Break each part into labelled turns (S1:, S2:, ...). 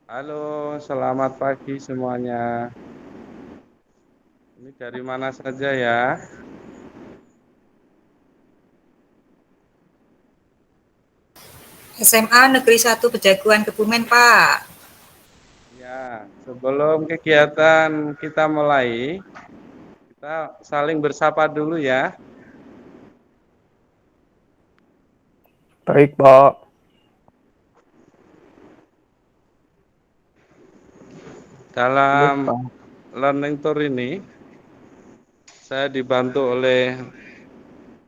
S1: Halo, selamat pagi semuanya. Ini dari mana saja ya?
S2: SMA Negeri 1 Pejaguan Kebumen, Pak.
S1: Ya, sebelum kegiatan kita mulai, kita saling bersapa dulu ya.
S3: Baik, Pak. Boleh,
S1: Dalam
S3: Pak.
S1: learning tour ini, saya dibantu oleh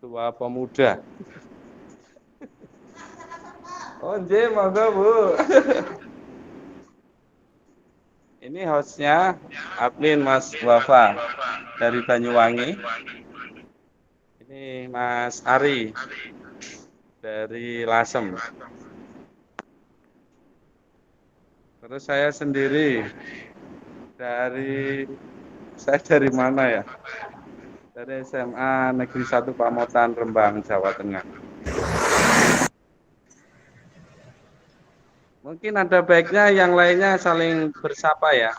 S1: dua pemuda. Oh, monggo Bu. Ini hostnya, admin Mas Wafa dari Banyuwangi. Ini Mas Ari dari Lasem. Terus saya sendiri dari dari mana ya? Dari SMA Negeri 1 Pamotan Rembang, Jawa Tengah. Mungkin ada baiknya yang lainnya saling bersapa ya.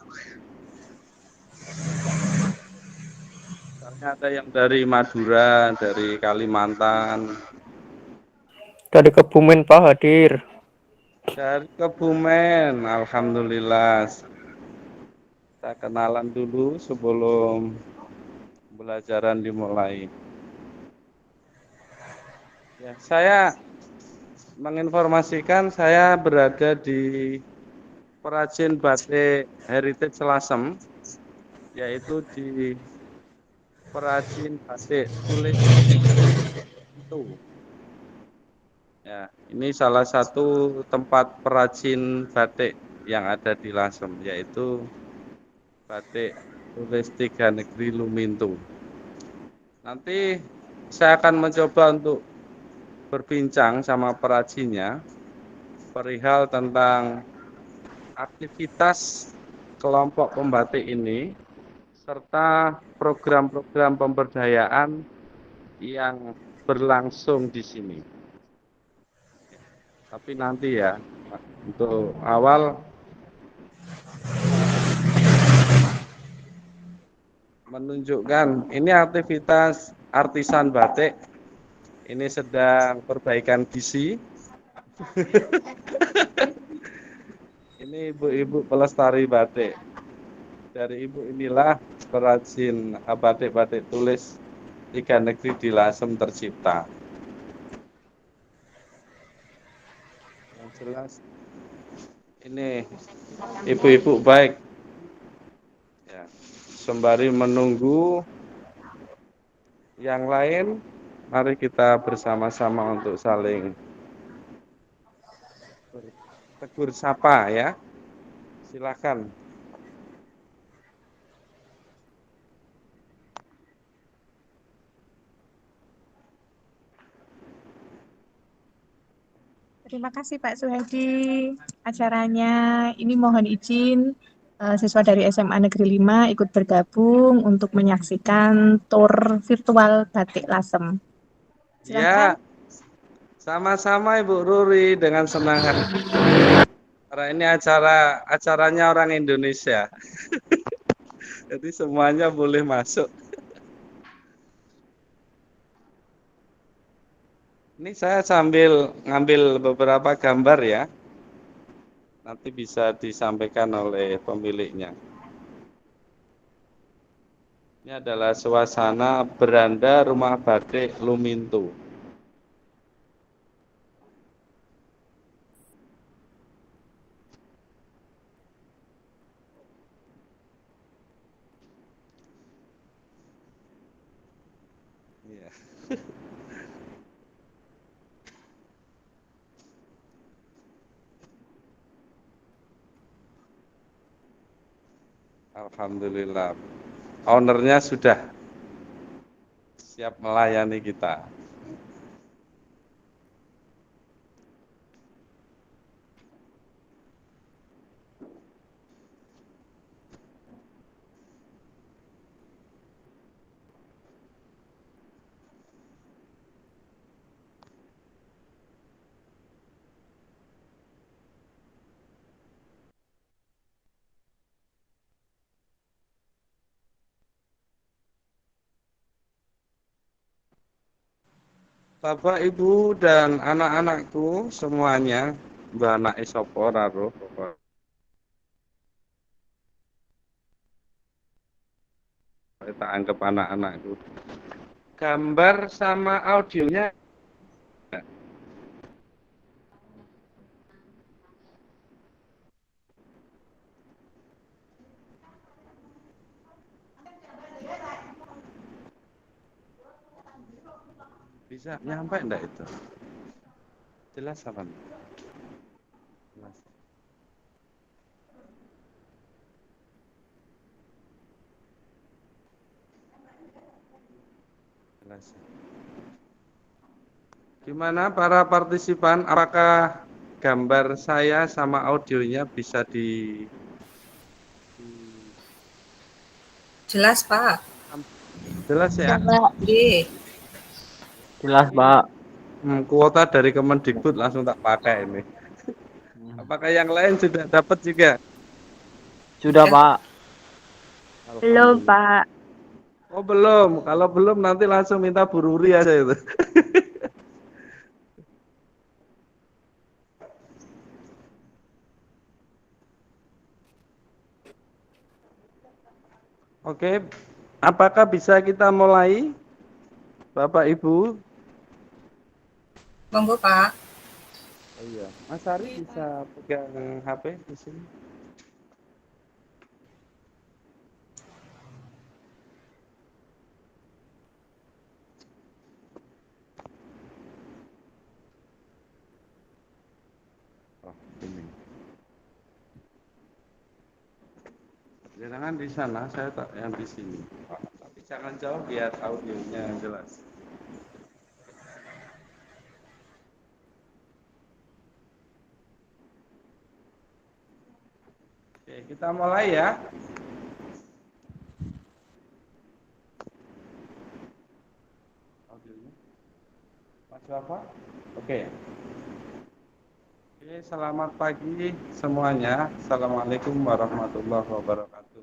S1: Misalnya ada yang dari Madura, dari Kalimantan,
S3: Dari Kebumen, Pak, hadir.
S1: dari Kebumen. Alhamdulillah. Kita kenalan dulu sebelum pembelajaran dimulai. Ya, saya menginformasikan saya berada di Perajin Batik Heritage Lasem, yaitu di Perajin Batik Tulis itu. Ya, ini salah satu tempat perajin batik yang ada di Lasem, yaitu Batik Tulis Tiga Negeri Lumintu. Nanti saya akan mencoba untuk berbincang sama perajinnya perihal tentang aktivitas kelompok pembatik ini serta program-program pemberdayaan yang berlangsung di sini. Tapi nanti ya, untuk awal menunjukkan ini aktivitas artisan batik, ini sedang perbaikan gizi. Ini ibu-ibu pelestari batik. Dari ibu inilah perajin batik-batik tulis Tiga Negeri di Lasem tercipta. Yang jelas ini ibu-ibu baik. Ya, sembari menunggu yang lain, mari kita bersama-sama untuk saling bertegur sapa ya. Silakan.
S4: Terima kasih Pak Suhadi acaranya. Ini mohon izin siswa dari SMA Negeri 5 ikut bergabung untuk menyaksikan tour virtual Batik Lasem. Silahkan.
S1: Ya, sama-sama Ibu Ruri dengan senang hati. Karena ini acaranya orang Indonesia. Jadi semuanya boleh masuk. Ini saya sambil ngambil beberapa gambar ya. Nanti bisa disampaikan oleh pemiliknya. Ini adalah suasana beranda rumah batik Lumintu. Iya. Alhamdulillah. Ownernya sudah siap melayani kita. Bapak, Ibu, dan anak-anakku semuanya, mbak anak isopo raro, kita anggap anak-anakku. Gambar sama audionya bisa nyampe enggak itu? Jelas apa enggak? Jelas. Jelas. Gimana para partisipan? Apakah gambar saya sama audionya bisa
S2: Jelas, Pak.
S1: jelas ya?
S2: Oke.
S3: Jelas, Pak.
S1: Kuota dari Kemendikbud langsung tak pakai ini. Apakah yang lain sudah dapat juga?
S3: Sudah,
S2: Ya.
S3: Pak.
S4: Belum,
S1: Alhamdulillah.
S4: Pak.
S1: Oh belum, kalau belum nanti langsung minta Bu Ruri aja itu. Oke, apakah bisa kita mulai, Bapak Ibu?
S2: Monggo, Pak.
S1: Oh iya, Mas Ari bisa pegang HP di sini. Oh, ini. Jangan di sana, saya tak yang di sini. Pak. Tapi jangan jauh biar audionya jelas. Oke, kita mulai ya. Audionya. Mas apa? Oke. Oke, selamat pagi semuanya. Assalamualaikum warahmatullahi wabarakatuh.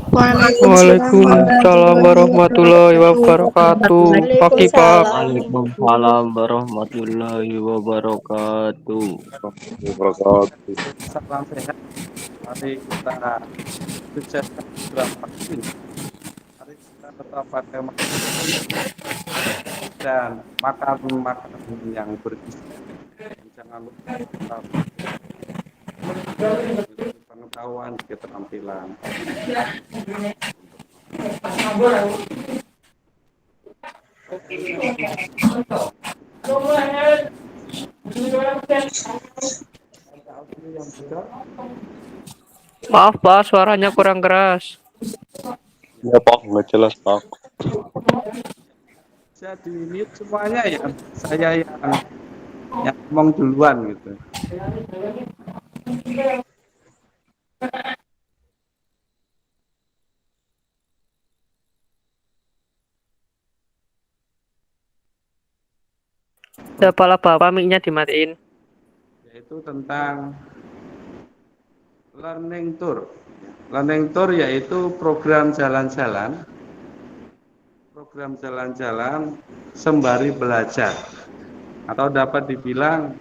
S3: Waalaikumsalam warahmatullahi wabarakatuh. Pagi, Pak.
S5: Waalaikumsalam warahmatullahi wabarakatuh.
S1: Salam sehat. Mari kita sukseskan program vaksin. Mari kita tetap pakai masker dan makan makanan yang bergizi. Jangan lupa tetap pengetahuan keterampilan.
S3: Maaf, Pak, suaranya kurang keras.
S5: Ya Pak, nggak jelas Pak.
S1: Jadi mute semuanya ya. Saya yang ngomong duluan gitu.
S3: Kepala Bapak mic-nya dimatiin.
S1: Yaitu tentang learning tour. Learning tour yaitu program jalan-jalan sembari belajar, atau dapat dibilang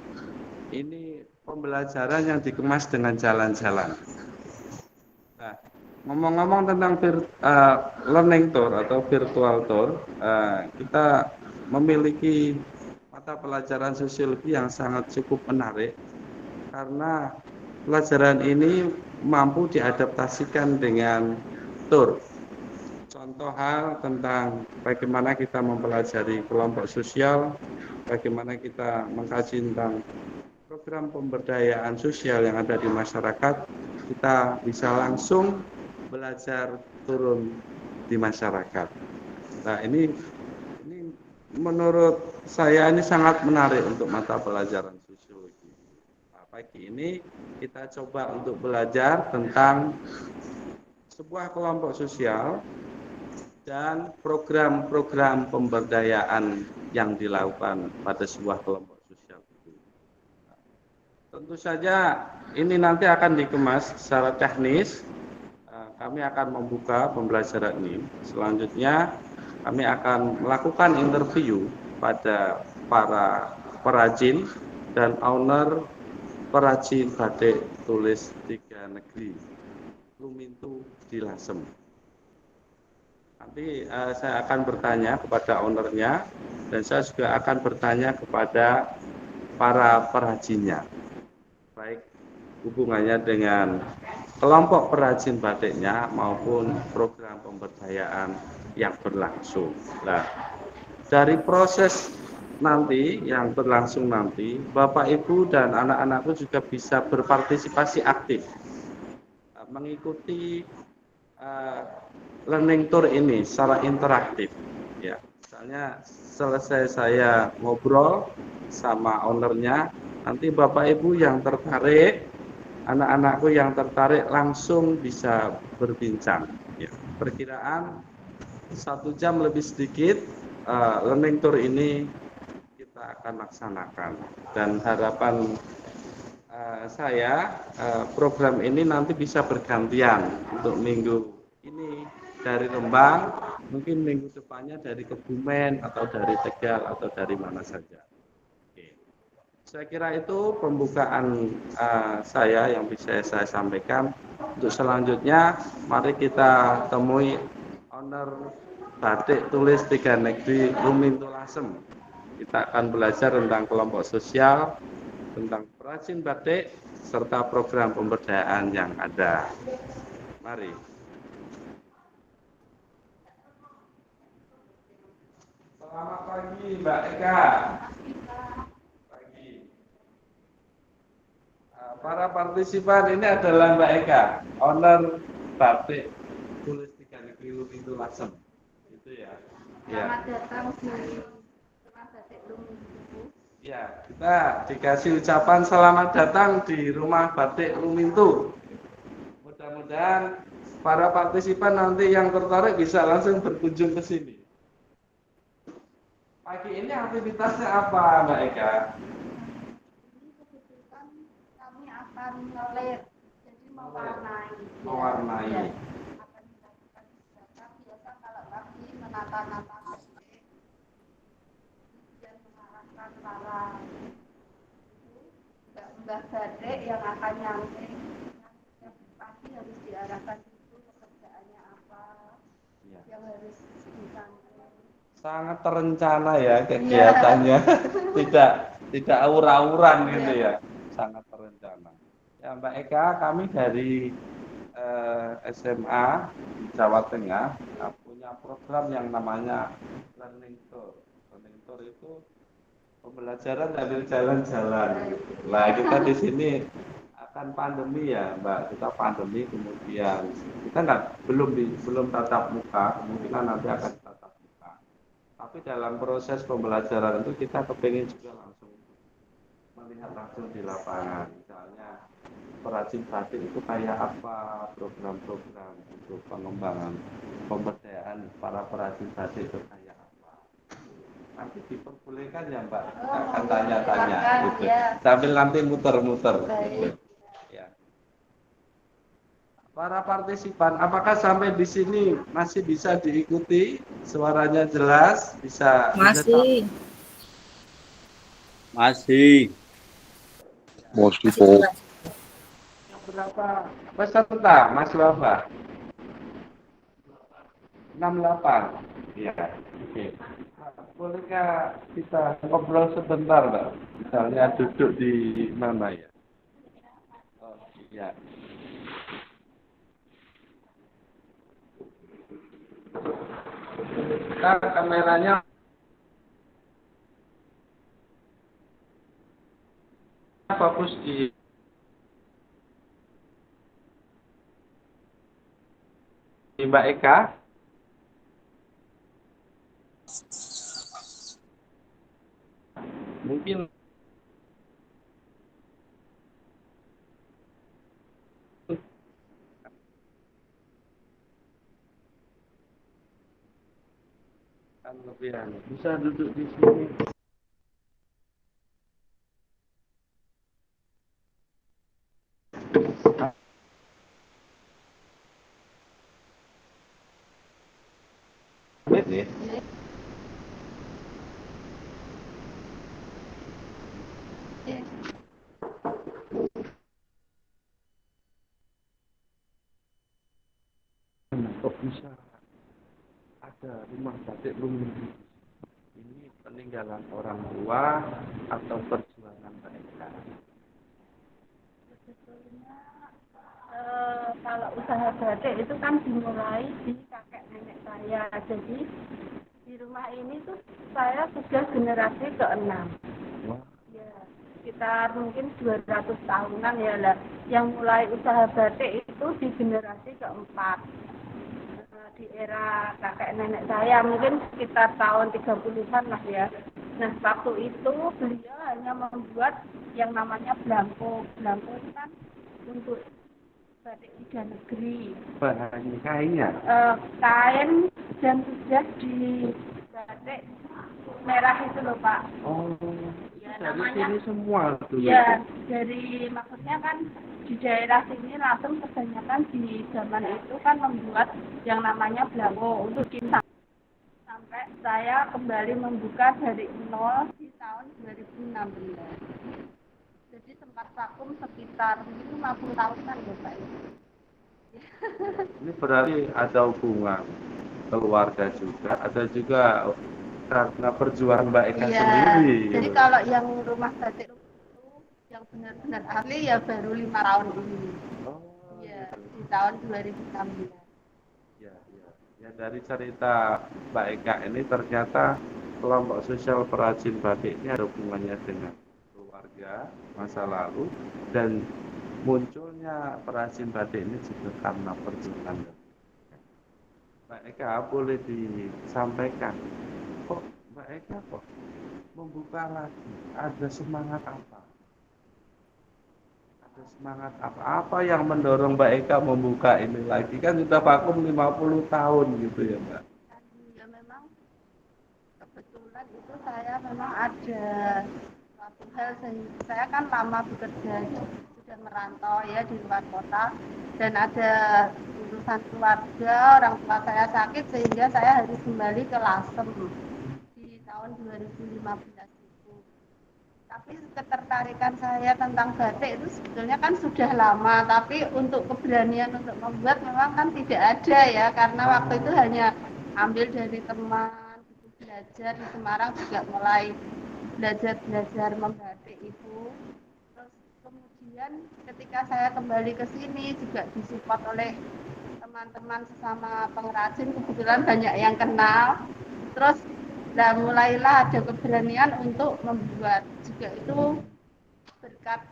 S1: ini pembelajaran yang dikemas dengan jalan-jalan. Nah, ngomong-ngomong tentang learning tour atau virtual tour, kita memiliki mata pelajaran sosiologi yang sangat cukup menarik karena pelajaran ini mampu diadaptasikan dengan tour. Contoh hal tentang bagaimana kita mempelajari kelompok sosial, bagaimana kita mengkaji tentang program pemberdayaan sosial yang ada di masyarakat, kita bisa langsung belajar turun di masyarakat. Nah, ini menurut saya ini sangat menarik untuk mata pelajaran sosiologi. Nah, pagi ini kita coba untuk belajar tentang sebuah kelompok sosial dan program-program pemberdayaan yang dilakukan pada sebuah kelompok sosial itu. Nah, tentu saja ini nanti akan dikemas secara teknis. Kami akan membuka pembelajaran ini. Selanjutnya kami akan melakukan interview pada para perajin dan owner perajin batik tulis 3 negeri Lumintu di Lasem. Nanti saya akan bertanya kepada ownernya dan saya juga akan bertanya kepada para perajinnya, baik hubungannya dengan kelompok perajin batiknya maupun program pemberdayaan yang berlangsung. Nah, dari proses nanti yang berlangsung nanti, Bapak Ibu dan anak-anakku juga bisa berpartisipasi aktif mengikuti learning tour ini secara interaktif. Ya, misalnya selesai saya ngobrol sama ownernya, nanti Bapak Ibu yang tertarik, anak-anakku yang tertarik langsung bisa berbincang. Ya, perkiraan 1 jam lebih sedikit learning tour ini kita akan laksanakan dan harapan saya program ini nanti bisa bergantian untuk minggu ini dari Rembang, mungkin minggu depannya dari Kebumen atau dari Tegal atau dari mana saja. Oke. Saya kira itu pembukaan saya yang bisa saya sampaikan. Untuk selanjutnya, mari kita temui owner batik tulis 3 negeri Lumintu Lasem. Kita akan belajar tentang kelompok sosial, tentang perajin batik, serta program pemberdayaan yang ada. Mari. Selamat pagi, Mbak Eka. Pagi. Para partisipan ini adalah Mbak Eka, owner batik tulis 3 negeri Lumintu Lasem. Itu ya.
S6: Selamat datang di Rumah Batik Lumintu.
S1: Ya, kita dikasih ucapan selamat datang di Rumah Batik Lumintu. Mudah-mudahan para partisipan nanti yang tertarik bisa langsung berkunjung ke sini. Pagi ini aktivitasnya apa, Mbak Eka?
S6: Ini kebetulan kami akan ngelir, jadi mewarnai.
S1: Mewarnai.
S6: Ya, akan dilakukan beberapa. Biasa kalau kami menata-nata batik, kemudian mengarahkan para mbak batik yang akan nyampe. Yang pasti harus diarahkan itu pekerjaannya apa,
S1: Ya.
S6: yang harus disampaikan.
S1: Sangat terencana ya kegiatannya. Tidak aur-auran gitu ya. Sangat terencana. Ya, Mbak Eka, kami dari SMA di Jawa Tengah punya program yang namanya Learning Tour. Learning Tour itu pembelajaran sambil jalan-jalan. Nah, kita di sini akan pandemi ya, Mbak. Kita pandemi kemudian kita belum tatap muka, kemungkinan nanti akan tatap muka. Tapi dalam proses pembelajaran itu kita kepingin juga langsung melihat langsung di lapangan. Misalnya perajin batik itu kayak apa, program-program untuk pengembangan pemberdayaan para perajin batik itu kayak apa. Nanti diperbolehkan ya Mbak, kita akan tanya-tanya gitu.
S6: Ya.
S1: Sambil nanti muter-muter.
S6: Baik.
S1: Ya. Para partisipan, apakah sampai di sini masih bisa diikuti? Suaranya jelas, bisa
S2: Masih.
S5: Masih.
S2: Masih jelas.
S1: Berapa peserta, Mas Wafa? 68. Ya, oke. Bolehkah kita ngobrol sebentar, Mbak? Misalnya duduk di mana ya? Oh, iya. Kita kameranya fokus di Mbak Eka. Mungkin kan lebih bisa duduk di sini. kok bisa ada rumah batik Bumi? Ini peninggalan orang tua atau perjuangan mereka?
S6: Sebetulnya kalau usaha batik itu kan dimulai di kakek nenek saya. Jadi di rumah ini tuh saya sudah generasi ke-6.
S1: Wah,
S6: Ya, sekitar mungkin 200 tahunan ya lah. Yang mulai usaha batik itu di generasi keempat. Di era kakek nenek saya mungkin sekitar tahun 30-an lah ya. Nah, waktu itu beliau hanya membuat yang namanya belangko. Belangko itu kan untuk batik tiga negeri.
S1: bahannya kainnya.
S6: Kain dan sudah di batik merah itu loh Pak.
S1: Oh,
S6: Ya,
S1: dari
S6: namanya
S1: sini semua dulu.
S6: ya, dari maksudnya kan di daerah sini langsung kebanyakan di zaman itu kan membuat yang namanya belangko untuk cinta. Sampai saya kembali membuka dari nol di tahun 2016. Jadi sempat vakum sekitar 50 tahunan ya Pak.
S1: Ini berarti ada hubungan keluarga juga, ada juga karena perjuangan Mbak Eka
S6: Iya,
S1: sendiri.
S6: jadi kalau yang rumah batik itu yang benar-benar asli ya baru 5 tahun ini.
S1: Oh,
S6: Iya, di tahun 2016.
S1: ya, ya. Ya dari cerita Mbak Eka ini ternyata kelompok sosial perajin batik ini ada hubungannya dengan keluarga masa lalu dan munculnya perajin batik ini juga karena perjuangan. Mbak Eka boleh disampaikan kok Mbak Eka kok membuka lagi, ada semangat apa? Ada semangat apa? Apa yang mendorong Mbak Eka membuka ini lagi? Kan sudah vakum 50 tahun gitu ya Mbak.
S6: Ya memang kebetulan itu saya memang ada suatu hal, saya kan lama bekerja sudah merantau ya di luar kota dan ada urusan keluarga, orang tua saya sakit sehingga saya harus kembali ke Lasem di tahun 2015 itu. Tapi ketertarikan saya tentang batik itu sebetulnya kan sudah lama, tapi untuk keberanian untuk membuat memang kan tidak ada ya, karena waktu itu hanya ambil dari teman, belajar di Semarang juga mulai belajar membatik itu. Terus kemudian ketika saya kembali ke sini juga disupport oleh teman-teman sesama pengrajin, kebetulan banyak yang kenal. Terus mulailah ada keberanian untuk membuat, juga itu berkat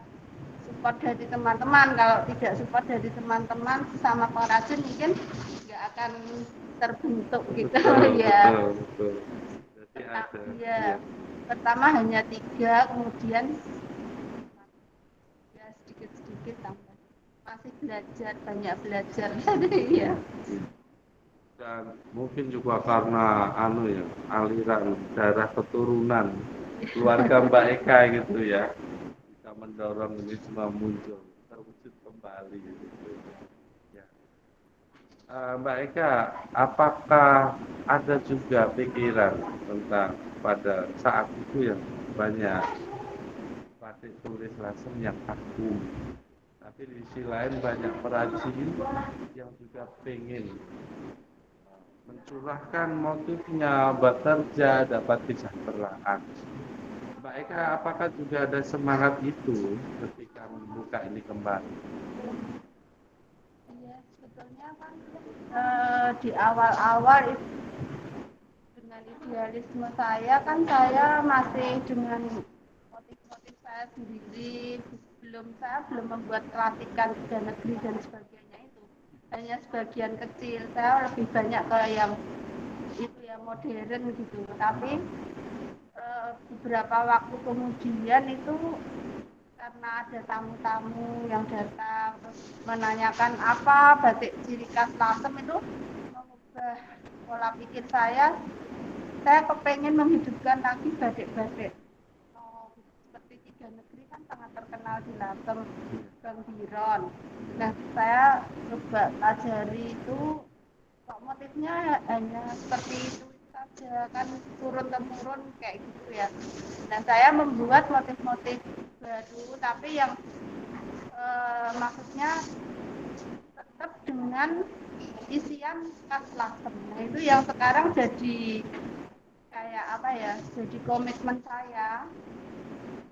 S6: support dari teman-teman. Kalau tidak support dari teman-teman sesama pengrajin mungkin nggak akan terbentuk gitu. Ya.
S1: Betul. Jadi ada.
S6: Ya. Pertama hanya 3, kemudian ya sedikit-sedikit tambah. Masih belajar, banyak belajar. Ya.
S1: Dan mungkin juga karena aliran darah keturunan keluarga Mbak Eka gitu ya, bisa mendorong ini semua muncul terwujud kembali gitu. Ya. Mbak Eka, apakah ada juga pikiran tentang pada saat itu yang banyak batik tulis Lasem yang agung, tapi di sisi lain banyak perajin yang juga pengen mencurahkan motifnya, bekerja, dapat kesejahteraan. Mbak Eka, apakah juga ada semangat itu ketika membuka ini kembali?
S6: Iya, sebetulnya kan di awal-awal dengan idealisme saya kan saya masih dengan motif-motif saya sendiri, saya belum membuat klasikan tiga negeri dan sebagainya itu. Hanya sebagian kecil, saya lebih banyak ke yang itu ya modern gitu. Tapi beberapa waktu kemudian itu karena ada tamu-tamu yang datang terus menanyakan apa batik ciri khas Lasem, itu mengubah pola pikir saya kepengen menghidupkan lagi batik-batik seperti tiga negeri kan sangat terkenal di Lasem, Bang Biron. Nah, saya coba pelajari itu, kok motifnya hanya seperti itu saja, kan turun-temurun kayak gitu ya. Nah, saya membuat motif-motif baru, tapi yang maksudnya tetap dengan isian khas Lasem. Nah, itu yang sekarang jadi kayak apa ya? Jadi komitmen saya.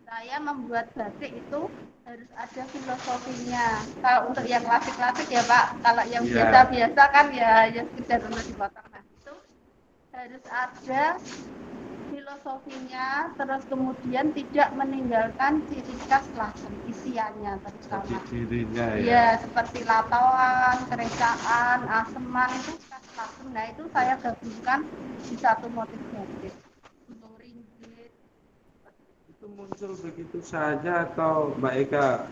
S6: Saya membuat batik itu harus ada filosofinya. Kalau untuk yang klasik-klasik ya Pak, kalau yang
S1: Iya.
S6: biasa-biasa kan ya sekedar untuk dipotong. Nah, itu harus ada filosofinya, terus kemudian tidak meninggalkan ciri khas Lasem, isiannya terutama.
S1: Jati dirinya ya.
S6: Ya, seperti latoan, keresaan, aseman itu khas Lasem. Nah, itu saya gabungkan di satu motif batik. Gunung Ringgit.
S1: Itu muncul begitu saja atau Mbak Eka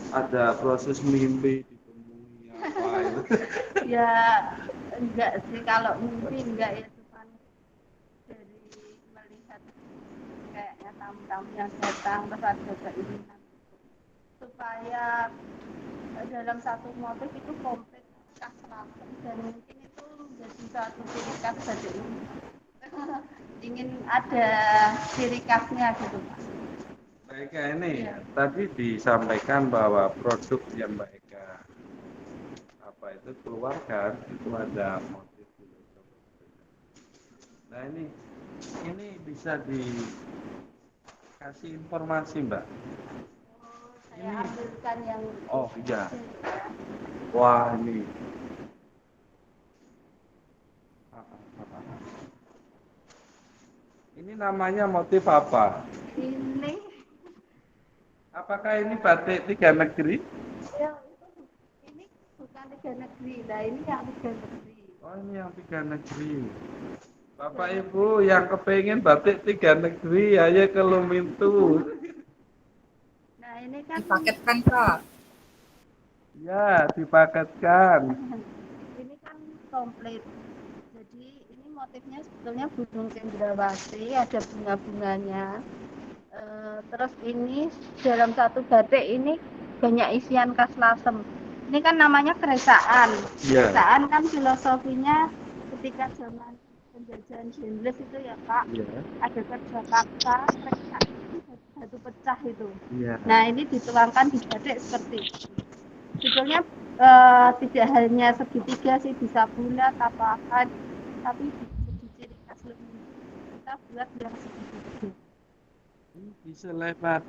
S1: ada proses mimpi ditemui apa itu?
S6: Ya, enggak sih, kalau mimpi enggak ya, cuma dari melihat kayaknya tamu-tamu yang datang terus ada keinginan supaya dalam satu motif itu komplit khas Lasem, dan mungkin itu menjadi satu ciri khas batik ini. Ingin ada ciri khasnya gitu Pak.
S1: Mbak Eka ini tadi disampaikan bahwa produk yang Mbak Eka apa itu keluarkan itu ada motif filosofi. Nah ini bisa dikasih informasi Mbak.
S6: Saya ambilkan yang
S1: Oh iya. Wah ini. Ini namanya motif apa?
S6: ini
S1: Apakah ini batik tiga negeri?
S6: ya, ini bukan tiga negeri, nah ini yang tiga negeri.
S1: Oh ini yang tiga negeri. Bapak Ibu yang kepengen batik tiga negeri, ayo ke Lumintu.
S6: Nah ini kan
S2: Dipaketkan, Kak.
S1: Ya, dipaketkan.
S6: ini kan komplit. Jadi ini motifnya sebetulnya Gunung Cendrawasih, ada bunga-bunganya. Terus ini dalam satu batik ini banyak isian khas Lasem. Ini kan namanya keresaan.
S1: Iya.
S6: Keresaan kan filosofinya ketika zaman penjajahan Inggris itu ya Pak,
S1: Iya.
S6: ada kerja paksa, keresaan itu batu pecah itu.
S1: Iya.
S6: Nah ini dituangkan di batik seperti itu. Sebetulnya tidak hanya segitiga sih, bisa bulat atau apa, tapi di ciri khas lebih kita buat yang segitiga.
S1: Ini bisa lewat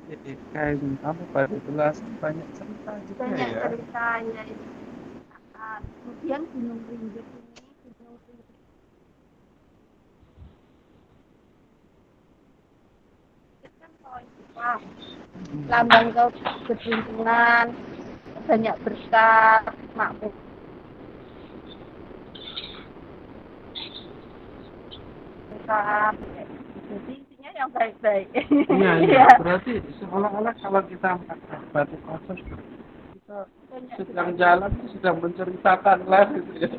S1: kain apa pada tulas banyak cerita juga
S6: Banyak
S1: ya.
S6: ceritanya itu. Kemudian Gunung Ringgit ini, Gunung Ringgit itu kan poin lambang keberuntungan, banyak berkah, makmur. Jadi intinya yang baik-baik.
S1: Iya, iya. Berarti seolah-olah kalau kita pakai batik kosong kita sedang jalan sedang menceritakan lah gitu ya.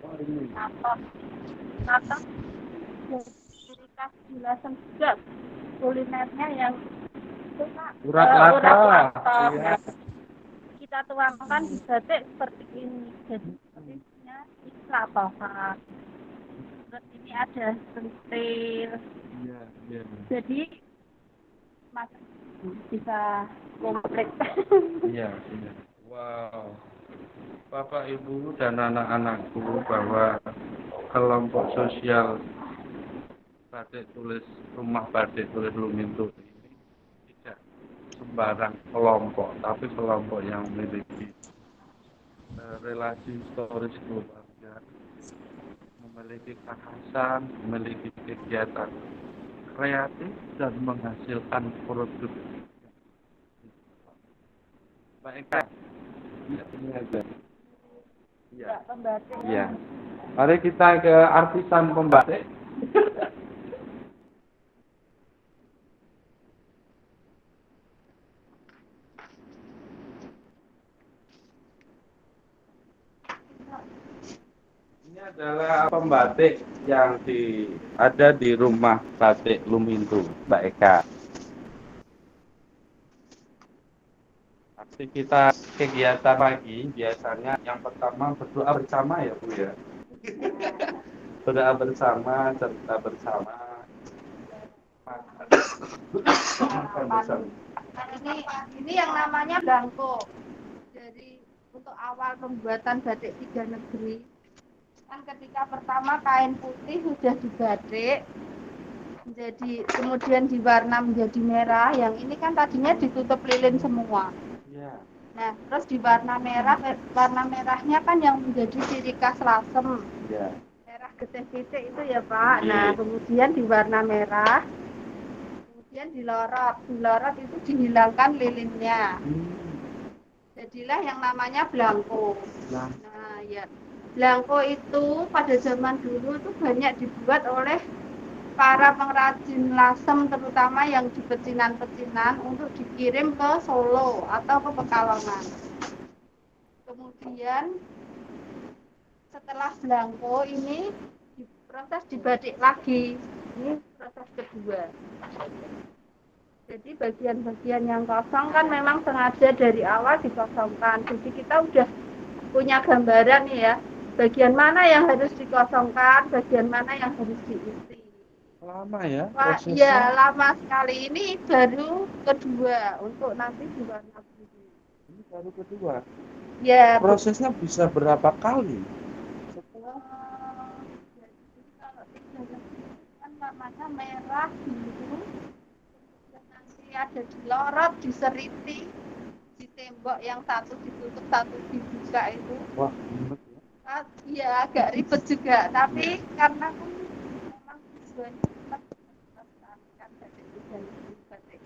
S1: Oh ini.
S6: Natal ciri khas di Lasem juga kulinernya yang itu Pak,
S1: Urat
S6: urat
S1: laka.
S6: latok.
S1: Iya.
S6: Kita tuangkan di batik seperti ini. Jadi sepertinya ini lapokan. Terus ini ada sentil.
S1: Iya, iya.
S6: Jadi mas bisa komplit.
S1: Iya, iya. Wow. Bapak, Ibu, dan anak-anakku bahwa kelompok sosial batik tulis rumah batik tulis Lumintu ini tidak sembarang kelompok, tapi kelompok yang memiliki relasi historis keluarga, memiliki kekhasan, memiliki kegiatan kreatif dan menghasilkan produk. Baik, ya, ini aja. Iya.
S6: Ya, pembatik.
S1: Iya. Mari kita ke artisan pembatik. Ini adalah pembatik yang ada di rumah batik Lumintu, Mbak Eka. Aktivitas kegiatan pagi biasanya yang pertama berdoa bersama ya Bu ya. Berdoa bersama, cerita bersama, makan bersama.
S6: Nah, ini yang namanya blanko. Jadi untuk awal pembuatan batik tiga negeri, kan ketika pertama kain putih sudah dibatik, kemudian diwarna menjadi merah. Yang ini kan tadinya ditutup lilin semua.
S1: Ya.
S6: Nah, terus di warna merah, warna merahnya kan yang menjadi ciri khas Lasem.
S1: Ya.
S6: Merah getih titik itu ya Pak. Nah, kemudian di warna merah, kemudian dilorot itu dihilangkan lilinnya. Jadilah yang namanya blanko. Nah, ya. Blanko itu pada zaman dulu itu banyak dibuat oleh para pengrajin lasem, terutama yang di pecinan-pecinan untuk dikirim ke Solo atau ke Pekalongan. Kemudian setelah blanko ini diproses dibatik lagi. Ini proses kedua. Jadi bagian-bagian yang kosong kan memang sengaja dari awal dikosongkan. Jadi kita udah punya gambaran nih ya, bagian mana yang harus dikosongkan, bagian mana yang harus diisi.
S1: Lama ya
S6: prosesnya? Ya, lama sekali. Ini baru kedua untuk nanti diwarna biru.
S1: Ini baru kedua?
S6: Ya.
S1: Prosesnya bisa berapa kali?
S6: Jadi kalau tiga kan namanya merah, biru, nanti ada dilorot, diseriti, di tembok yang satu ditutup, satu dibuka itu.
S1: Wah, ribet ya?
S6: Ya, agak ribet juga. Tapi karena kan memang tujuannya tetap melestarikan batik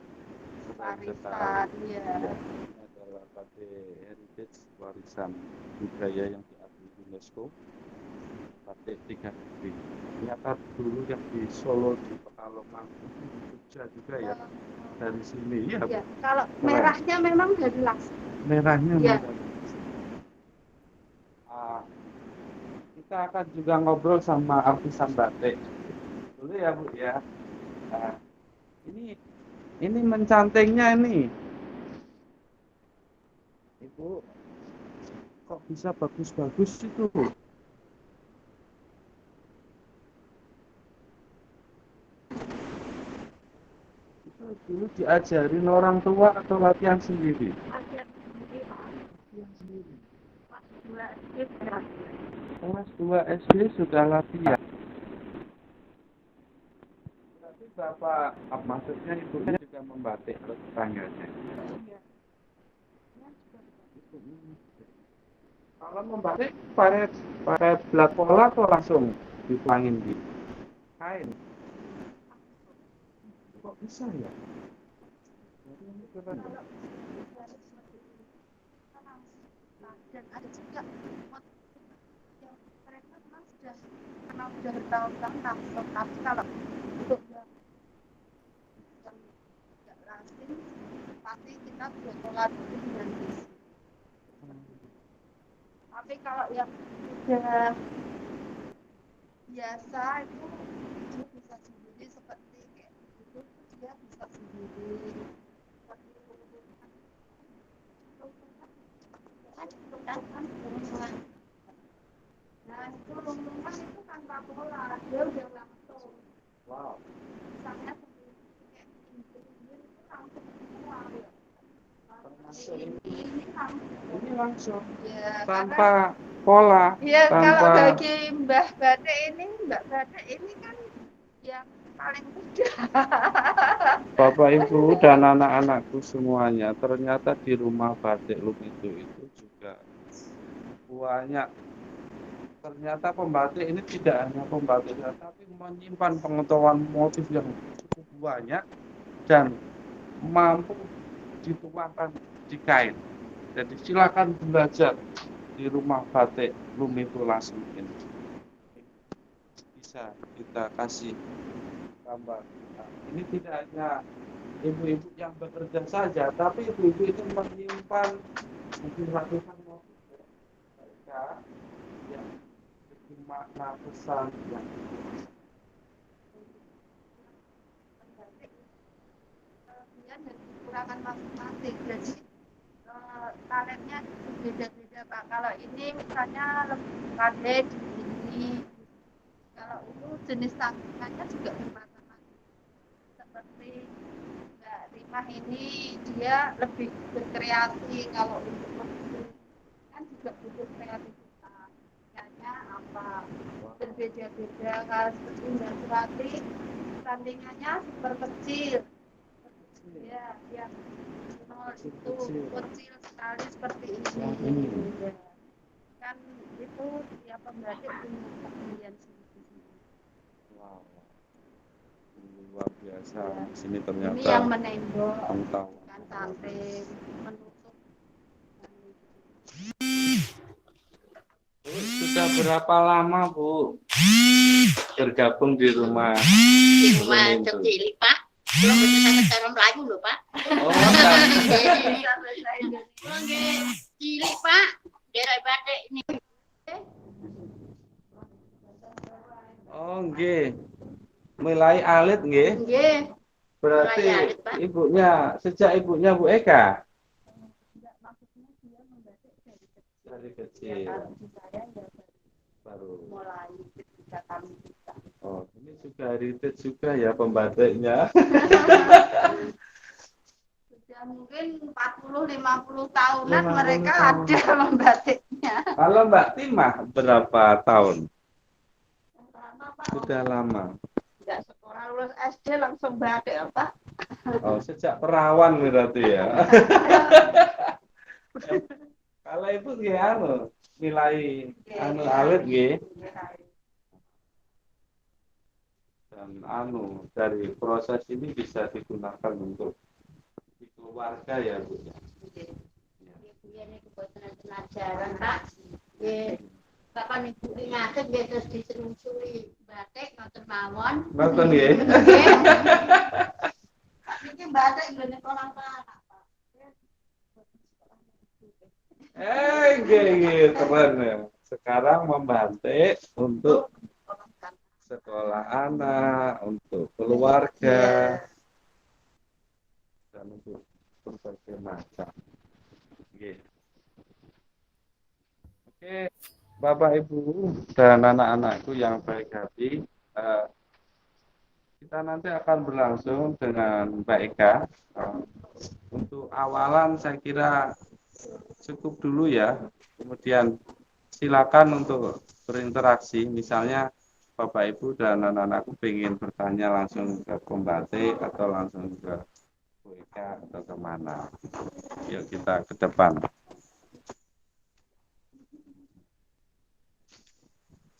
S6: warisan. Ya.
S1: Ini adalah batik heritage warisan budaya yang diakui UNESCO. Batik tiga negeri. Ternyata dulu yang di Solo, di Pekalongan, di Jogja juga ya. Dari sini ya.
S6: Ya, kalau merahnya memang dari Lasem.
S1: Merahnya
S6: ya.
S1: Kita akan juga ngobrol sama artisan batik dulu ya Bu ya. Nah, ini mencantingnya ini Ibu, kok bisa bagus-bagus itu? Dulu diajarin orang tua atau latihan sendiri? Latihan sendiri. Kelas 2 SD sudah latihan. Berarti Bapak, maksudnya Ibunya juga membatik tetangganya? Kalau membatik pakai belat pola atau langsung dituangin di kain? Kok bisa ya?
S6: Dan ada juga yang mereka memang sudah kenal sudah bertahun-tahun, tapi kalau untuk yang tidak lazim, pasti kita sudah pola dulu dengan visi. Tapi kalau yang sudah biasa itu dia bisa sendiri seperti kayak itu dia bisa sendiri. Nah itu lungkungan itu tanpa pola, dia udah langsung.
S1: Wow.
S6: Misalnya seperti kayak ini itu langsung semua.
S1: Ini langsung
S6: Ya,
S1: tanpa pola.
S6: Ya
S1: tanpa...
S6: kalau bagi Mbah Batik ini kan yang paling mudah.
S1: Bapak Ibu dan anak-anakku semuanya, ternyata di rumah batik Lumitu itu juga banyak. Ternyata pembatik ini tidak hanya pembatik, tapi menyimpan pengetahuan motif yang cukup banyak dan mampu dituangkan di kain. Jadi silakan belajar di rumah batik Lumitu Lasem ini. Bisa kita kasih gambar. Nah, ini tidak hanya ibu-ibu yang bekerja saja, tapi ibu-ibu itu menyimpan mungkin ratusan motif mereka yang memiliki makna pesan yang
S6: Kelebihan dan kekurangan masing-masing. Jadi talentnya beda-beda Pak. Kalau ini misalnya lebih pandai di sini, kalau itu jenis tanggungannya juga bermacam-macam. Seperti Mbak Rima Nah ini dia lebih berkreasi kalau untuk membuat kan juga butuh kreativitas. Kayaknya apa berbeda-beda kalau seperti Mbak Surati tandingannya super kecil. Ya, yang nol itu kecil sekali seperti ini. Ya. Kan itu tiap pembatik punya keahlian sendiri.
S1: Wow, luar biasa. Di sini
S6: Ini
S1: ternyata
S6: yang menembok,
S1: tahu.
S6: kan samping, menutup.
S1: Bu, sudah berapa lama Bu bergabung di rumah?
S7: Di rumah cilik Pak. Belum bisa cara Melayu lho Pak.
S1: Oh, enggak.
S7: Belum cilik Pak. Daerah batik ini.
S1: Oh, nggih. Mulai alit nggih.
S6: Nggih.
S1: Berarti
S7: Mulai alit, Pak.
S1: ibunya sejak ibunya Bu Eka dari kecil baru.
S6: Mulai ketika kami bisa.
S1: Oh, ini juga heritage juga ya pembatiknya.
S6: Sudah mungkin 40-50 tahunan
S1: 50
S6: mereka
S1: tahun.
S6: ada membatiknya.
S1: Kalau Mbak Timah berapa tahun?
S6: Lama Pak,
S1: Sudah lama.
S6: nggak sekolah lulus SD langsung batik Pak.
S1: Oh, sejak perawan berarti ya. Kalau ibu nggih anu nilai anu alit nggih. Dan anu dari proses ini bisa digunakan untuk di keluarga ya Bu.
S7: Ini kebutuhan pelajaran Pak. Kapan ibu ngaten dia terus diselusuri batik ngoten mawon.
S1: Nonton nggih.
S6: Ini batik nggone orang-orang Pak.
S1: Nggih keren ya. Sekarang membatik untuk sekolah anak, untuk keluarga, dan untuk berbagai macam. Oke, Bapak Ibu dan anak-anakku yang baik hati, kita nanti akan berlangsung dengan Mbak Eka. Untuk awalan saya kira cukup dulu ya. Kemudian silakan untuk berinteraksi. Misalnya Bapak Ibu dan anak-anakku ingin bertanya langsung ke pembatik atau langsung ke Bu Eka atau kemana. Yuk kita ke depan.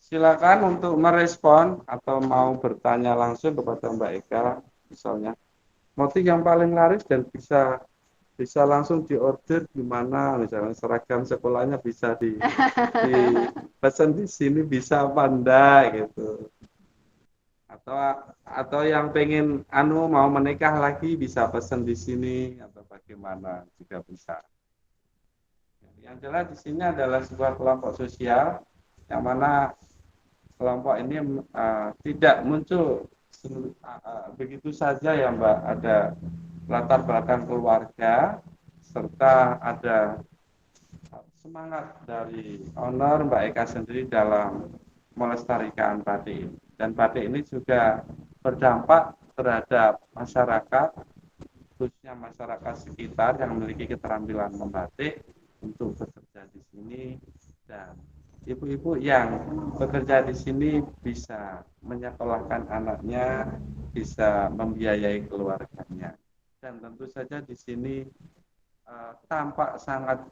S1: Silakan untuk merespon atau mau bertanya langsung kepada Mbak Eka, misalnya motif yang paling laris dan bisa langsung diorder di mana, misalnya seragam sekolahnya bisa dipesan di sini bisa apa enggak gitu. Atau yang pengen mau menikah lagi bisa pesan di sini atau bagaimana juga bisa. Yang jelas di sini adalah sebuah kelompok sosial yang mana kelompok ini tidak muncul begitu saja ya Mbak, ada latar belakang keluarga serta ada semangat dari owner Mbak Eka sendiri dalam melestarikan batik. Dan batik ini juga berdampak terhadap masyarakat, khususnya masyarakat sekitar yang memiliki keterampilan membatik untuk bekerja di sini, dan ibu-ibu yang bekerja di sini bisa menyekolahkan anaknya, bisa membiayai keluarganya. Dan tentu saja di sini tampak sangat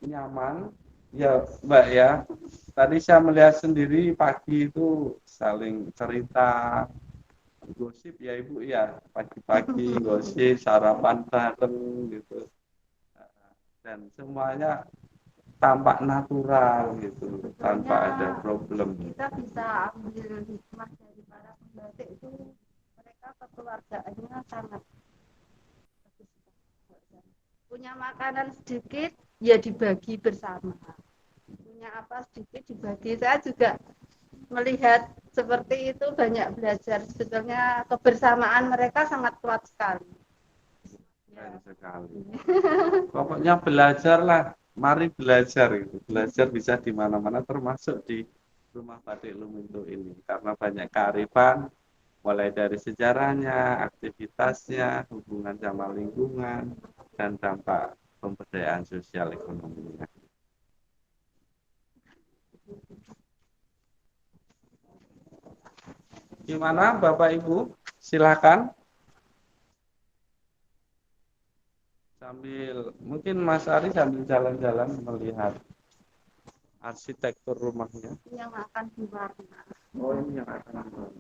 S1: nyaman ya Mbak ya. Tadi saya melihat sendiri pagi itu saling cerita, gosip ya Ibu ya, pagi-pagi gosip, sarapan bareng gitu. Dan semuanya tampak natural gitu, tanpa ada problem.
S6: Kita bisa ambil hikmah dari para pembatik itu, mereka kekeluargaannya sangat bagus. Punya makanan sedikit ya dibagi bersama, punya apa sedikit dibagi. Saya juga melihat seperti itu, banyak belajar. Sebetulnya kebersamaan mereka sangat kuat sekali.
S1: Keren sekali. Pokoknya belajarlah, mari belajar gitu. Belajar bisa di mana-mana termasuk di Rumah Batik Lumintu ini, karena banyak kearifan mulai dari sejarahnya, aktivitasnya, hubungan sama lingkungan, dan dampak pemberdayaan sosial ekonominya. Gimana Bapak Ibu? Silakan. Sambil mungkin Mas Ari sambil jalan-jalan melihat arsitektur rumahnya.
S6: Yang akan diwarna.
S1: Oh, ini yang akan dibangun.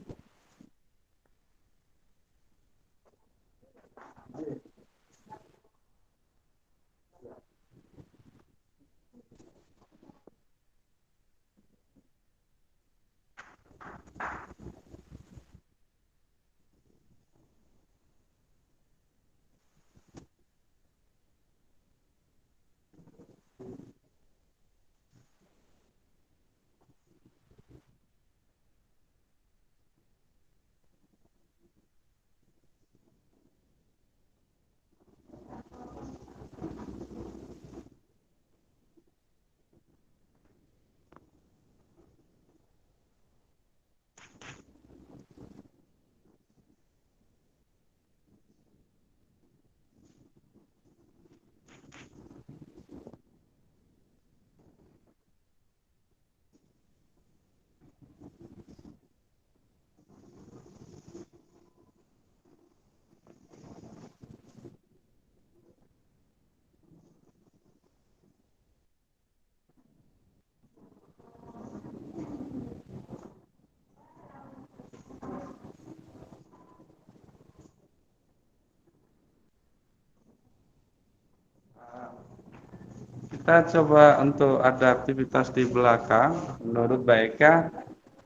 S1: Kita coba untuk ada aktivitas di belakang. Menurut Mbak Eka,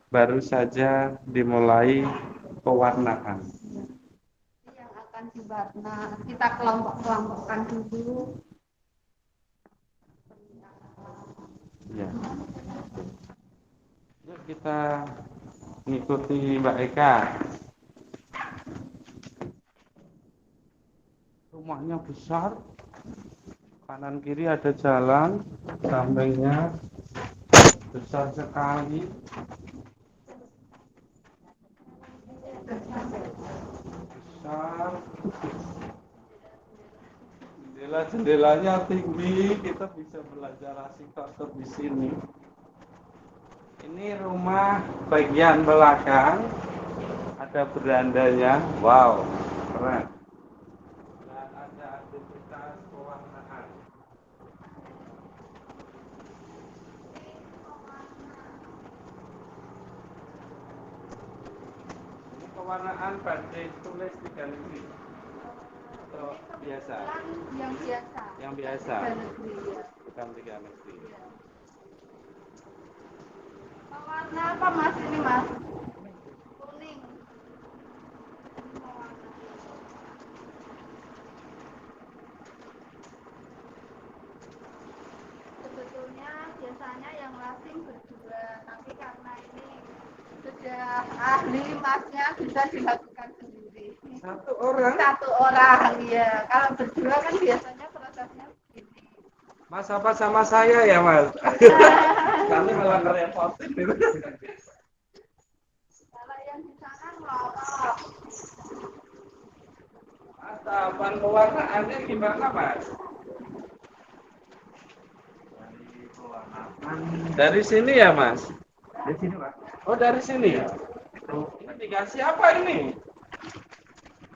S1: baru saja dimulai pewarnaan.
S6: Yang akan diwarna, kita kelompok-kelompokkan dulu.
S1: Ya. Yuk kita mengikuti Mbak Eka. Rumahnya besar. Kanan kiri ada jalan, sampingnya besar sekali. Besar. Jendela-jendelanya tinggi, kita bisa belajar arsitektur di sini. Ini rumah bagian belakang, ada berandanya. Wow, keren. Dan ada aktivitas pewarnaan. Ini pewarnaan batik tulis 3 negeri atau biasa?
S6: Yang biasa.
S1: Yang biasa,
S6: Tiga negeri, ya.
S1: bukan 3 negeri.
S6: Warna apa Mas ini Mas? Kuning. Sebetulnya biasanya yang lasing berdua, tapi karena ini sudah ahli Masnya bisa dilakukan sendiri.
S1: Satu orang.
S6: Satu orang, ya. Kalau berdua kan biasanya prosesnya begini.
S1: Mas apa sama saya ya Mas? Kami malah ngerepotin.
S6: Kalau yang di sana ngelorok.
S1: Mas, tahapan pewarnaannya gimana Mas? Dari sini ya Mas?
S8: Dari sini Pak.
S1: Oh dari sini ya? Ini dikasih apa ini?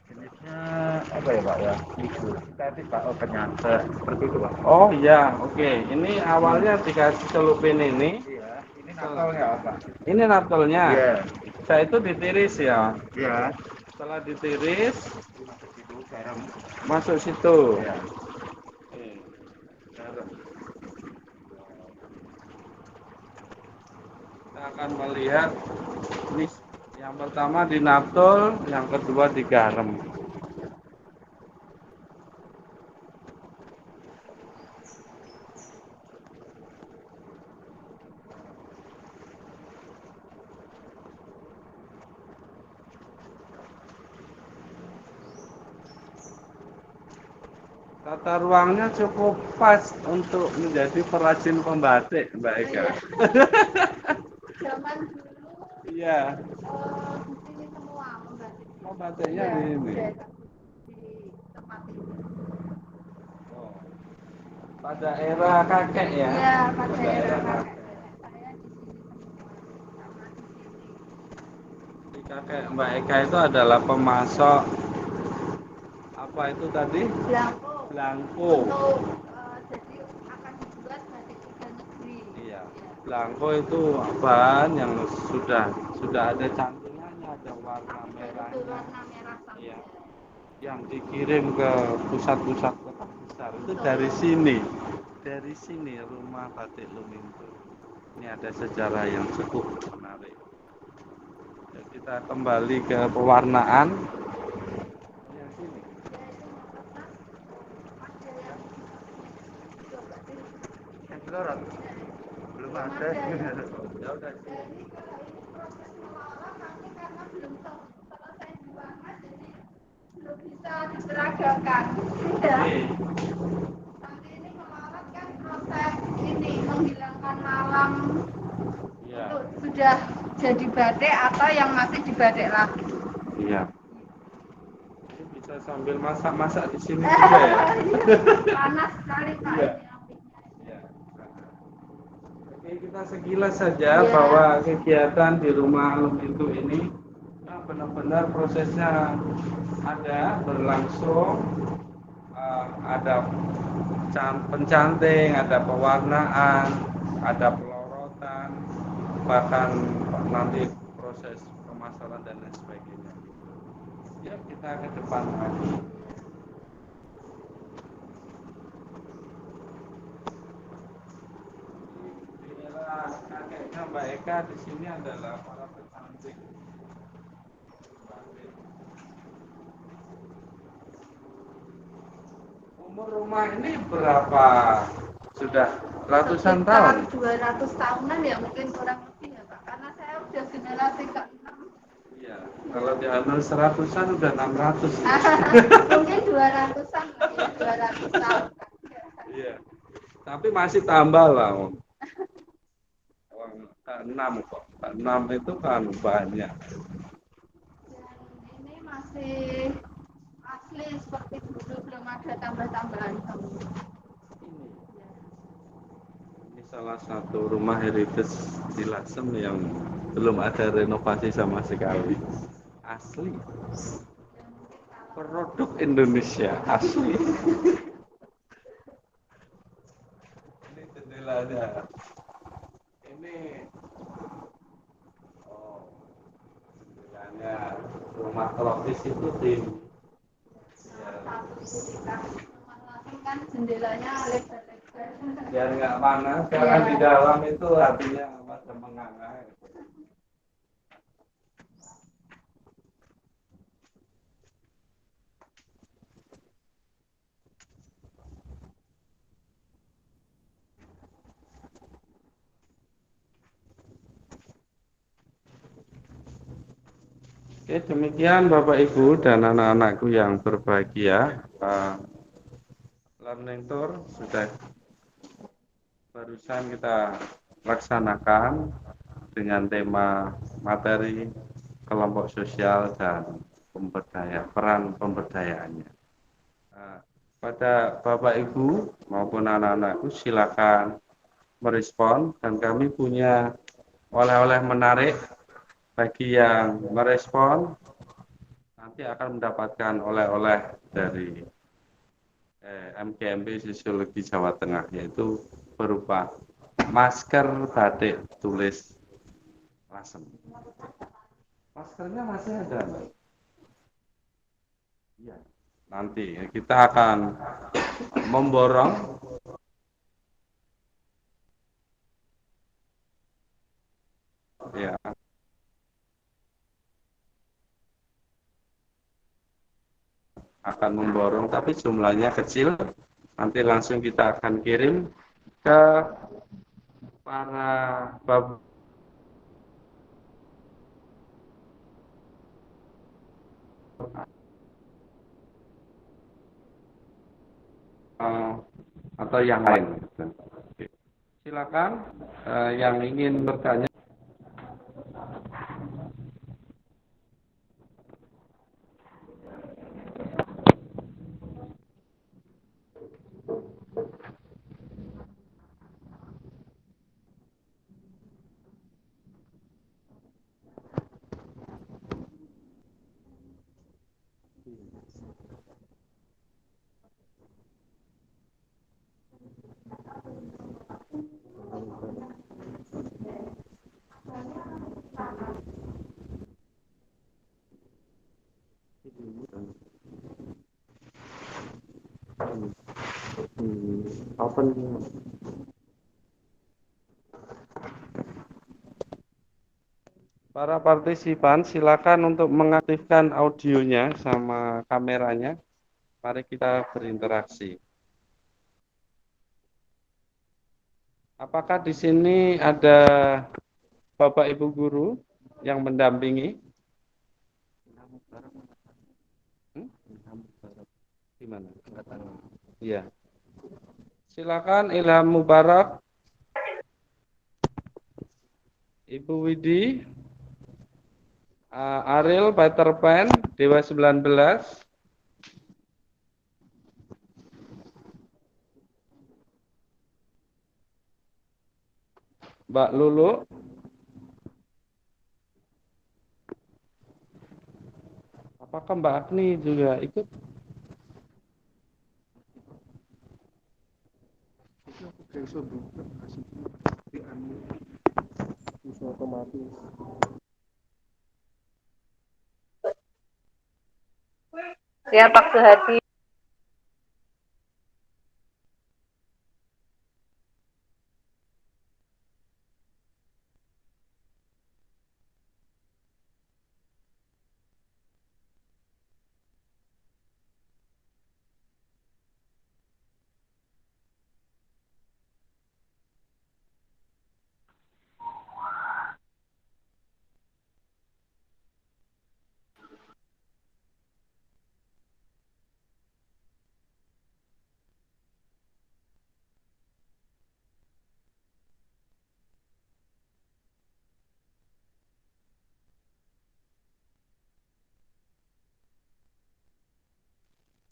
S8: Jenisnya apa ya Pak ya? Itu tadi Pak, oh penyantet seperti itu Pak.
S1: Oh iya, oke. Ini awalnya dikasih celupin ini.
S8: Iya, ini nakalnya Pak.
S1: Ini napkelnya.
S8: Iya.
S1: Saya itu ditiris ya.
S8: Iya.
S1: Setelah ditiris,
S8: Masuk situ garam.
S1: masuk situ.
S8: Iya.
S1: Oke, garam. Kita akan melihat ini yang pertama di naptol, yang kedua di garam. Tata ruangnya cukup pas untuk menjadi perajin pembatik, Mbak Eka.
S6: Zaman dulu
S1: Iya.
S6: di sini semua
S1: Oh, batiknya di ini.
S6: di tempat ini.
S1: Oh. Pada era kakek ya?
S6: Iya, pada era
S1: kakek.
S6: kakek saya di sini semua, sama di sini.
S1: Di kakek Mbak Eka itu adalah pemasok apa itu tadi?
S6: Belangko.
S1: Belangko.
S6: Untuk jadi akan dibuat batik tiga negeri.
S1: Iya. Belangko itu bahan yang sudah ada cantingannya, ada warna
S6: Itu
S1: merahnya.
S6: warna merah sama.
S1: Iya. Yang dikirim ke pusat-pusat kota besar itu dari sini rumah batik Lumintu. Ini ada sejarah yang cukup menarik. Ya, kita kembali ke pewarnaan. Yang sini. Yang Blorot belum ada. Ya udah sini.
S6: Proses mengolah nanti karena belum selesai diwarna jadi belum bisa diseragakan. Sudah. Nanti ini melarat kan proses ini menghilangkan malam.
S1: Iya.
S6: Itu sudah jadi batik atau yang masih dibatik lagi.
S1: Iya. Ini bisa sambil masak-masak di sini juga ya.
S6: Panas sekali Pak.
S1: Iya. Iya. Oke, kita sekilas saja bahwa kegiatan di rumah Lumintu ini benar-benar prosesnya ada berlangsung, ada pencanting, ada pewarnaan, ada pelorotan, bahkan nanti proses pemasaran dan lain sebagainya. Ya, kita ke depan lagi. Di era kakeknya Mbak Eka di sini adalah para pecanting. Umur rumah ini berapa? Sudah ratusan tahun.
S6: 200 tahunan ya mungkin kurang lebih ya Pak. Karena saya udah generasi ke-6.
S1: Iya, kalau di anu 100-an udah 600.
S6: Mungkin 200-an ya, 200 tahun.
S1: Iya. Tapi masih tambah lah. Om. Orang ke-6 kok. Ke-6 itu kan banyak.
S6: Dan ini masih asli seperti dulu, belum ada tambah-tambahan kamu.
S1: Ini salah satu rumah heritage di Lasem yang belum ada renovasi sama sekali. Asli. Produk Indonesia asli. Ini jendelanya. Ini jendelanya rumah tropis itu di
S6: Kan jendelanya lebar-lebar.
S1: biar nggak panas karena di dalam itu artinya ada menganga. Oke, demikian Bapak Ibu dan anak-anakku yang berbahagia. Learning Tour sudah barusan kita laksanakan dengan tema materi kelompok sosial dan peran pemberdayaannya. Pada Bapak Ibu maupun anak-anakku silakan merespon dan kami punya oleh-oleh menarik. Bagi yang merespon nanti akan mendapatkan oleh-oleh dari MGMP Sosiologi Jawa Tengah, yaitu berupa masker batik tulis Lasem. Maskernya masih ada, Mbak? Iya. Nanti kita akan memborong ya. Akan memborong tapi jumlahnya kecil, nanti langsung kita akan kirim ke para bapak atau yang lain. Silakan yang ingin bertanya. open. Para partisipan silakan untuk mengaktifkan audionya sama kameranya. Mari kita berinteraksi. Apakah di sini ada Bapak Ibu guru yang mendampingi? Gimana? Iya. Silakan Ilham Mubarak, Ibu Widi, Ariel Peter Pan, Dewa 19, Mbak Lulu, apakah Mbak Agni juga ikut?
S2: Ya Pak Suhadi.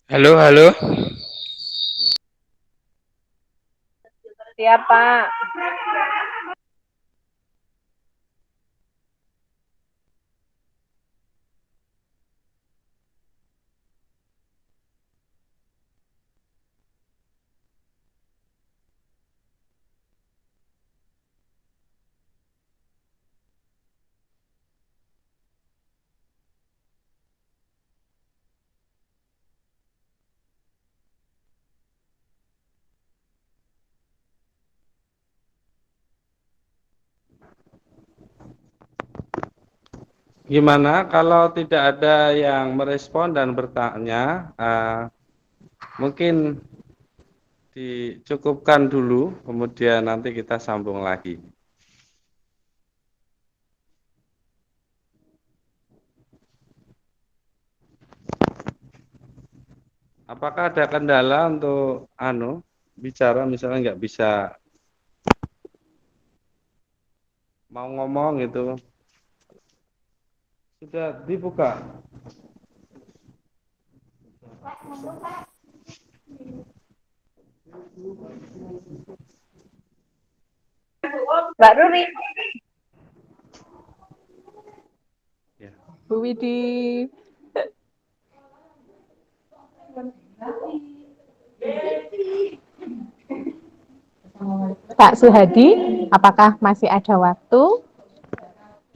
S3: Halo, halo.
S2: Siap Pak.
S1: Gimana kalau tidak ada yang merespon dan bertanya, mungkin dicukupkan dulu, kemudian nanti kita sambung lagi. Apakah ada kendala untuk bicara, misalnya nggak bisa mau ngomong gitu? Sudah dibuka?
S2: Mbak Ruri.
S1: Ya.
S4: Bu Widi. Pak Suhadi, apakah masih ada waktu?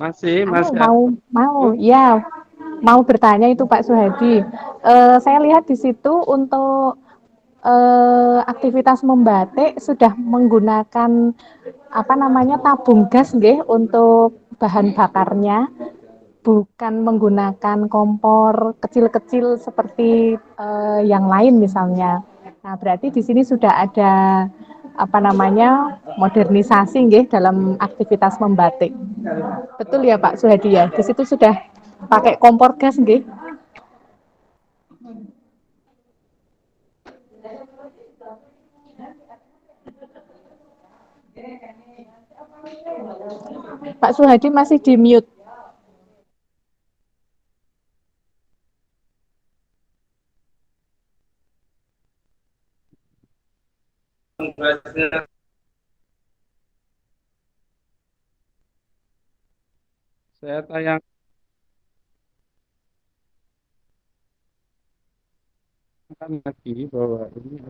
S1: Masih
S4: Mau, ya, mau bertanya itu Pak Suhadi. Saya lihat di situ untuk aktivitas membatik sudah menggunakan apa namanya tabung gas nggih untuk bahan bakarnya, bukan menggunakan kompor kecil-kecil seperti yang lain misalnya. Nah, berarti di sini sudah ada apa namanya modernisasi nggih dalam aktivitas membatik. Betul ya Pak Suhadi ya? Di situ sudah pakai kompor gas nggih? Pak Suhadi masih di mute.
S1: saya tayang lagi bahwa ini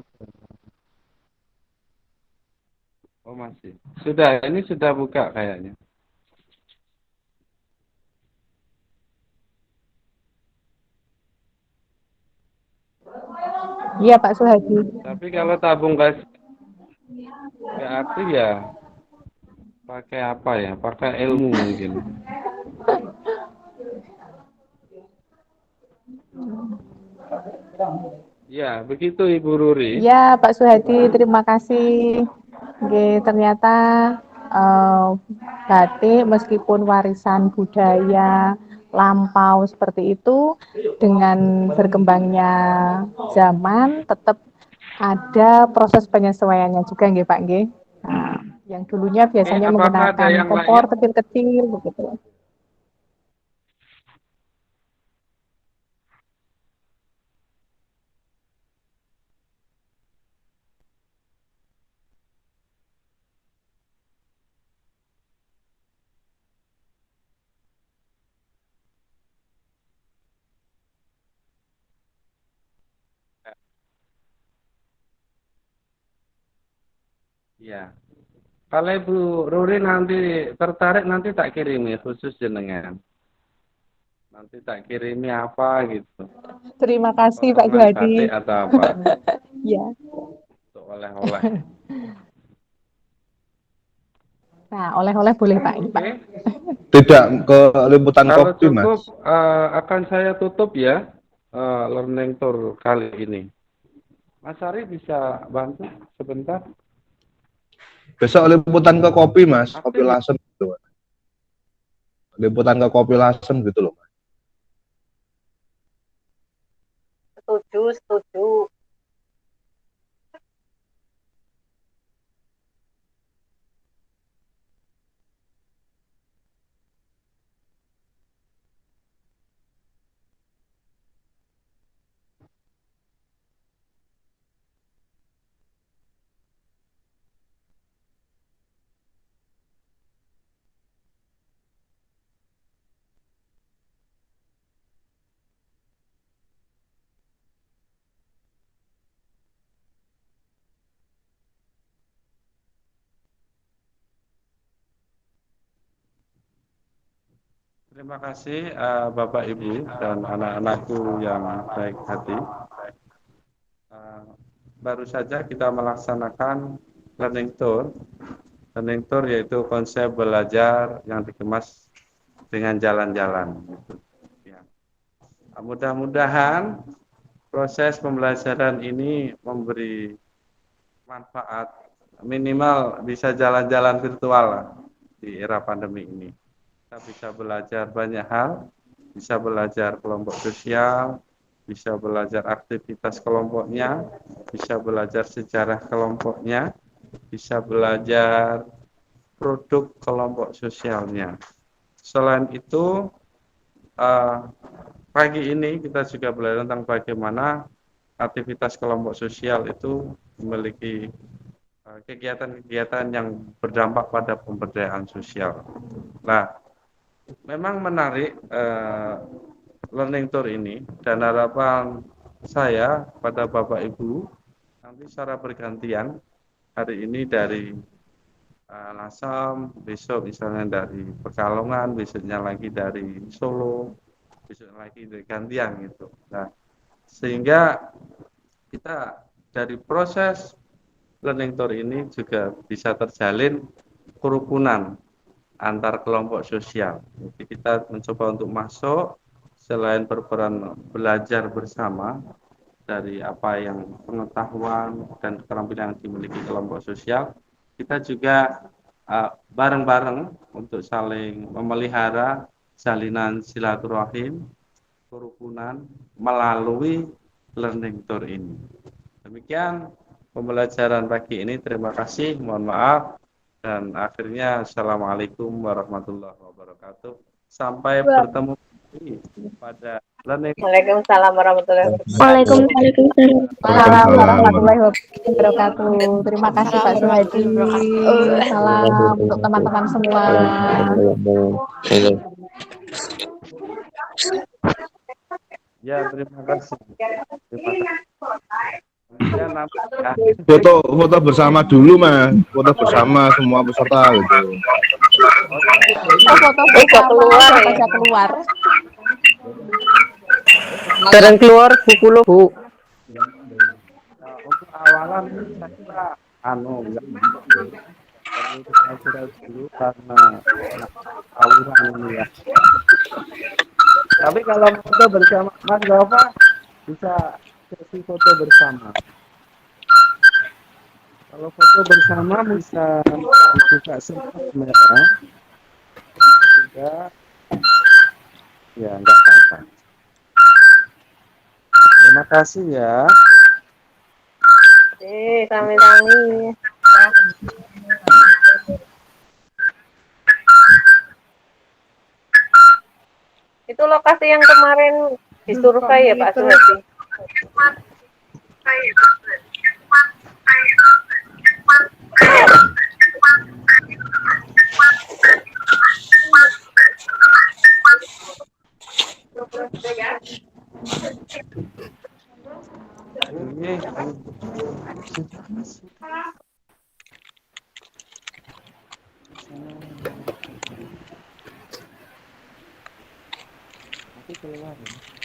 S1: masih. Ini sudah buka kayaknya.
S4: Iya Pak Suhadi.
S1: Tapi kalau tabung gas Nggak aktif ya, pakai apa ya? Pakai ilmu mungkin. Ya, begitu Ibu Ruri.
S4: Ya, Pak Suhadi, terima kasih. Oke, ternyata eh, batik meskipun warisan budaya lampau seperti itu, dengan berkembangnya zaman tetap ada proses penyesuaiannya juga, nggih Pak nggih. Nah, yang dulunya biasanya
S1: Apakah ada
S4: menggunakan
S1: yang
S4: kompor
S1: lain?
S4: kecil-kecil begitu.
S1: Ya. Kalau Ibu Ruri nanti tertarik nanti tak kirimi khusus jenengan. Nanti tak kirimi apa gitu.
S4: Terima kasih Pak
S1: Potongan batik
S4: Suhadi.
S1: atau apa
S4: Ya.
S1: untuk oleh-oleh.
S4: Nah, oleh-oleh boleh Pak. Ini, Pak.
S1: Oke.
S5: Tidak ke liputan
S1: Kalau
S5: kopi,
S1: cukup
S5: Mas.
S1: akan saya tutup ya learning tour kali ini. Mas Ari bisa bantu sebentar?
S5: Besok liputan ke kopi, Mas. Kopi
S1: Aktif ya?
S5: lasem gitu, Mas. Liputan ke kopi lasem gitu loh, Mas.
S2: Setuju, setuju.
S1: Terima kasih Bapak Ibu dan anak-anakku yang baik hati. Baru saja kita melaksanakan learning tour. Learning tour yaitu konsep belajar yang dikemas dengan jalan-jalan. Ya. Mudah-mudahan proses pembelajaran ini memberi manfaat, minimal bisa jalan-jalan virtual lah di era pandemi ini. Kita bisa belajar banyak hal, bisa belajar kelompok sosial, bisa belajar aktivitas kelompoknya, bisa belajar sejarah kelompoknya, bisa belajar produk kelompok sosialnya. Selain itu, pagi ini kita juga belajar tentang bagaimana aktivitas kelompok sosial itu memiliki kegiatan-kegiatan yang berdampak pada pemberdayaan sosial. Nah, memang menarik learning tour ini dan harapan saya pada Bapak Ibu nanti secara bergantian hari ini dari Lasem, besok misalnya dari Pekalongan, besoknya lagi dari Solo, besok lagi dari gantian gitu. Nah, sehingga kita dari proses learning tour ini juga bisa terjalin kerukunan antar kelompok sosial. Jadi kita mencoba untuk masuk selain berperan belajar bersama dari apa yang pengetahuan dan keterampilan yang dimiliki kelompok sosial, kita juga bareng-bareng untuk saling memelihara jalinan silaturahim, kerukunan melalui learning tour ini. Demikian pembelajaran pagi ini. Terima kasih, mohon maaf. Dan akhirnya, Assalamualaikum warahmatullahi wabarakatuh. Sampai bertemu lagi pada learning.
S2: Waalaikumsalam warahmatullahi wabarakatuh.
S4: Waalaikumsalam warahmatullahi wabarakatuh. Terima kasih Pak Suhadi. Salam untuk teman-teman semua.
S1: Ya, terima kasih. Terima kasih. Kemudian nanti
S5: Foto bersama dulu, Mas. Foto bersama semua peserta gitu.
S4: Foto
S2: keluar
S4: bersama
S2: ya.
S4: keluar.
S2: Bareng keluar buku lo, Bu.
S1: untuk awalan saya kira anu enggak perlu kita kira dulu karena tawuran ini ya. Tapi kalau foto bersama Mas Gova bisa sesi foto bersama. Kalau foto bersama bisa dibuka semua kamera. Tidak, ya enggak apa-apa. Terima kasih ya.
S2: Sami-sami. Itu lokasi yang kemarin disurvei ya Pak Suhadi?
S1: Nanti keluar ya.